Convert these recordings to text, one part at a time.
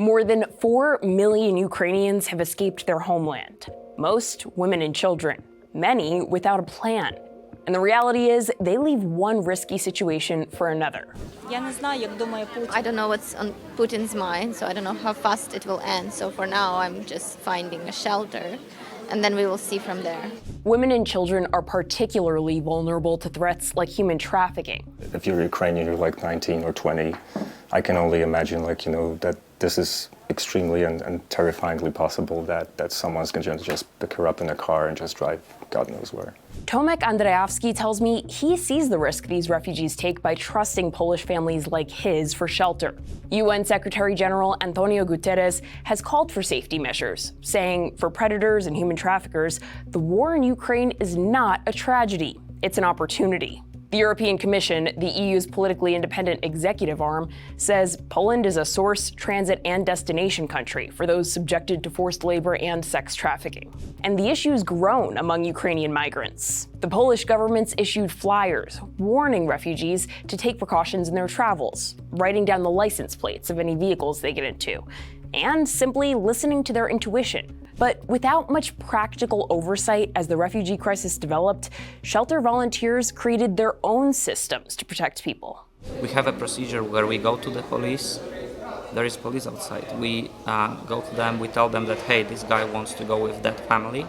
More than 4 million Ukrainians have escaped their homeland, most women and children, many without a plan. And the reality is, they leave one risky situation for another. I don't know what's on Putin's mind, so I don't know how fast it will end. So for now, I'm just finding a shelter, and then we will see from there. Women and children are particularly vulnerable to threats like human trafficking. If you're Ukrainian, you're like 19 or 20, I can only imagine, that this is extremely and terrifyingly possible that someone's going to just pick her up in a car and just drive God knows where. Tomek Andrzejewski tells me he sees the risk these refugees take by trusting Polish families like his for shelter. UN Secretary General Antonio Guterres has called for safety measures, saying for predators and human traffickers, the war in Ukraine is not a tragedy, it's an opportunity. The European Commission, the EU's politically independent executive arm, says Poland is a source, transit, and destination country for those subjected to forced labor and sex trafficking. And the issue's grown among Ukrainian migrants. The Polish government's issued flyers warning refugees to take precautions in their travels, writing down the license plates of any vehicles they get into, and simply listening to their intuition. But without much practical oversight as the refugee crisis developed, shelter volunteers created their own systems to protect people. We have a procedure where we go to the police. There is police outside. We go to them, we tell them that, hey, this guy wants to go with that family.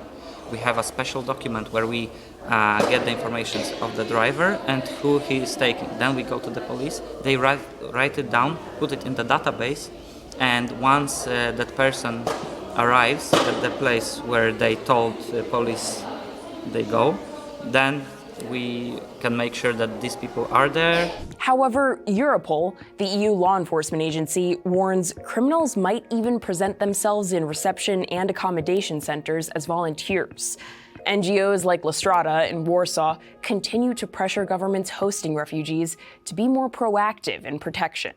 We have a special document where we get the information of the driver and who he is taking. Then we go to the police, they write it down, put it in the database, and once that person arrives at the place where they told the police they go, then we can make sure that these people are there. However, Europol, the EU law enforcement agency, warns criminals might even present themselves in reception and accommodation centers as volunteers. NGOs like La Strada in Warsaw continue to pressure governments hosting refugees to be more proactive in protection.